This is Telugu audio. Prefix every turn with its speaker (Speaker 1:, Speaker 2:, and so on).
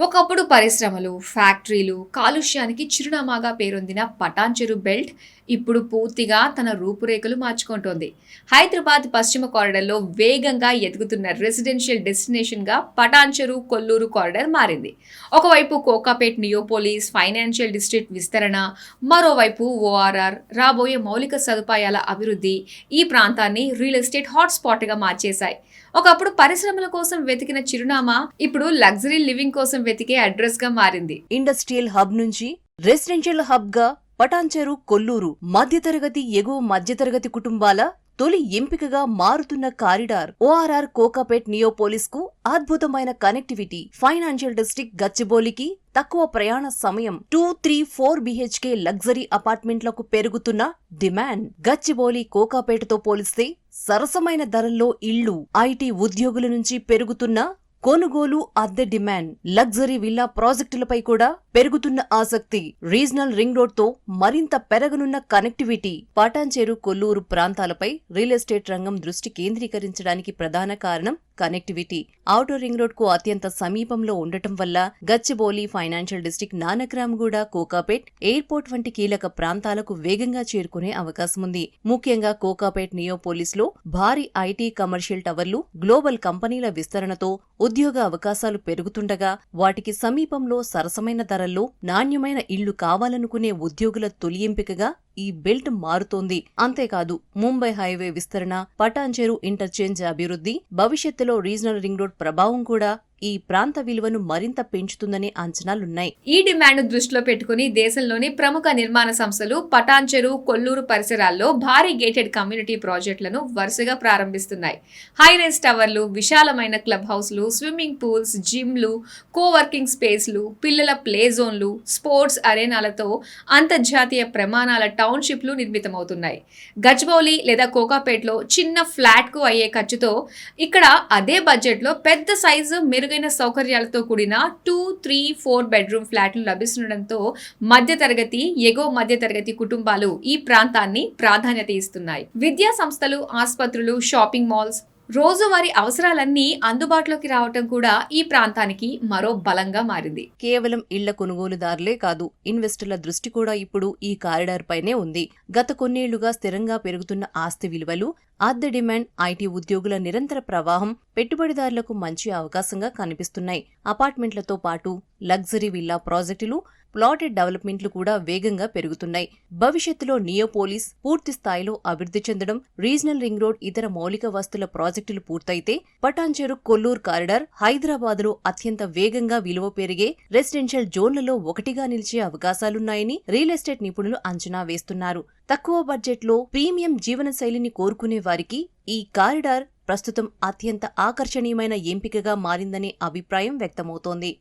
Speaker 1: ఒకప్పుడు పరిశ్రమలు, ఫ్యాక్టరీలు, కాలుష్యానికి చిరునామాగా పేరొందిన పటాన్చెరు బెల్ట్ ఇప్పుడు పూర్తిగా తన రూపురేఖలు మార్చుకుంటోంది. హైదరాబాద్ పశ్చిమ కారిడార్లో వేగంగా ఎదుగుతున్న రెసిడెన్షియల్ డెస్టినేషన్గా పటాన్చెరు కొల్లూరు కారిడార్ మారింది. ఒకవైపు కోకాపేట్ నియోపోలిస్ ఫైనాన్షియల్ డిస్ట్రిక్ట్ విస్తరణ, మరోవైపు ఓఆర్ఆర్, రాబోయే మౌలిక సదుపాయాల అభివృద్ధి ఈ ప్రాంతాన్ని రియల్ ఎస్టేట్ హాట్స్పాట్గా మార్చేశాయి. ఒకప్పుడు పరిశ్రమల కోసం వెతికిన చిరునామా ఇప్పుడు లగ్జరీ లివింగ్ కోసం వెతికే అడ్రస్ గా మారింది.
Speaker 2: ఇండస్ట్రియల్ హబ్ నుంచి రెసిడెన్షియల్ హబ్ గా పటాన్చెరు కొల్లూరు మధ్యతరగతి ఎగువ మధ్యతరగతి కుటుంబాల తొలి ఎంపికగా మారుతున్న కారిడార్. ఓఆర్ఆర్ కోకాపేట్ నియోపోలిస్ కు అద్భుతమైన కనెక్టివిటీ, ఫైనాన్షియల్ డిస్ట్రిక్ట్ గచ్చిబౌలికి తక్కువ ప్రయాణ సమయం, 2-3-4 BHK లగ్జరీ అపార్ట్మెంట్లకు పెరుగుతున్న డిమాండ్. గచ్చిబౌలి కోకాపేటతో పోలిస్తే సరసమైన ధరల్లో ఇళ్లు, ఐటీ ఉద్యోగుల నుంచి పెరుగుతున్న కొనుగోలు అద్దె డిమాండ్, లగ్జరీ విల్లా ప్రాజెక్టులపై కూడా పెరుగుతున్న ఆసక్తి, రీజనల్ రింగ్ రోడ్ తో మరింత పెరగనున్న కనెక్టివిటీ పటాన్చెరు కొల్లూరు ప్రాంతాలపై రియల్ ఎస్టేట్ రంగం దృష్టి కేంద్రీకరించడానికి ప్రధాన కారణం కనెక్టివిటీ. ఔటర్ రింగ్ రోడ్ కు అత్యంత సమీపంలో ఉండటం వల్ల Gachibowli, financial district, Nanakramguda, Kokapet, airport వంటి కీలక ప్రాంతాలకు వేగంగా చేరుకునే అవకాశం ఉంది. ముఖ్యంగా కోకాపేట్ నియోపోలిస్ లో భారీ ఐటీ కమర్షియల్ టవర్లు, గ్లోబల్ కంపెనీల విస్తరణతో ఉద్యోగ అవకాశాలు పెరుగుతుండగా వాటికి సమీపంలో సరసమైన ధరల్లో నాణ్యమైన ఇళ్లు కావాలనుకునే ఉద్యోగుల తొలి ఎంపికగా ఈ బెల్ట్ మారుతోంది. అంతేకాదు ముంబై హైవే విస్తరణ, పటాన్చెరు ఇంటర్చేంజ్ అభివృద్ధి, భవిష్యత్తులో రీజనల్ రింగ్ రోడ్ ప్రభావం కూడా ఈ ప్రాంత విలువను మరింత పెంచుతుందనే అంచనాలున్నాయి.
Speaker 1: ఈ డిమాండ్ దృష్టిలో పెట్టుకుని దేశంలోని ప్రముఖ నిర్మాణ సంస్థలు పటాన్చెరు, కొల్లూరు పరిసరాల్లో భారీ గేటెడ్ కమ్యూనిటీ ప్రాజెక్టులను వరుసగా ప్రారంభిస్తున్నాయి. హైరైజ్ టవర్లు, విశాలమైన క్లబ్ హౌస్లు, స్విమ్మింగ్ పూల్స్, జిమ్లు, కోవర్కింగ్ స్పేస్లు, పిల్లల ప్లే జోన్లు, స్పోర్ట్స్ అరేనాలతో అంతర్జాతీయ ప్రమాణాల టౌన్షిప్లు నిర్మితమవుతున్నాయి. గచ్చిబౌలి లేదా కోకాపేట్లో చిన్న ఫ్లాట్ కు అయ్యే ఖర్చుతో ఇక్కడ అదే బడ్జెట్లో పెద్ద సైజు మెరుగైన సౌకర్యాలతో కూడిన 2-3-4 బెడ్రూమ్ ఫ్లాట్లు లభిస్తుండటంతో మధ్యతరగతి, ఎగువ మధ్యతరగతి కుటుంబాలు ఈ ప్రాంతాన్ని ప్రాధాన్యత ఇస్తున్నాయి. విద్యా సంస్థలు, ఆసుపత్రులు, షాపింగ్ మాల్స్, రోజువారీ అవసరాలన్నీ అందుబాటులోకి రావటం కూడా ఈ ప్రాంతానికి మరో బలంగా మారింది.
Speaker 2: కేవలం ఇళ్ల కొనుగోలుదారులే కాదు, ఇన్వెస్టర్ల దృష్టి కూడా ఇప్పుడు ఈ కారిడార్ పైనే ఉంది. గత కొన్నేళ్లుగా స్థిరంగా పెరుగుతున్న ఆస్తి విలువలు, అద్దె డిమాండ్, ఐటీ ఉద్యోగుల నిరంతర ప్రవాహం పెట్టుబడిదారులకు మంచి అవకాశంగా కనిపిస్తున్నాయి. అపార్ట్మెంట్లతో పాటు లగ్జరీ విల్లా ప్రాజెక్టులు, ప్లాటెడ్ డెవలప్మెంట్లు కూడా వేగంగా పెరుగుతున్నాయి. భవిష్యత్తులో నియోపోలిస్ పూర్తి స్థాయిలో అభివృద్ధి చెందడం, రీజనల్ రింగ్ రోడ్, ఇతర మౌలిక వస్తుల ప్రాజెక్టులు పూర్తయితే పటాన్చెరు కొల్లూరు కారిడార్ హైదరాబాద్లో అత్యంత వేగంగా విలువ పెరిగే రెసిడెన్షియల్ జోన్లలో ఒకటిగా నిలిచే అవకాశాలున్నాయని రియల్ ఎస్టేట్ నిపుణులు అంచనా వేస్తున్నారు. తక్కువ బడ్జెట్లో ప్రీమియం జీవనశైలిని కోరుకునే వారికి ఈ కారిడార్ ప్రస్తుతం అత్యంత ఆకర్షణీయమైన ఎంపికగా మారిందనే అభిప్రాయం వ్యక్తమవుతోంది.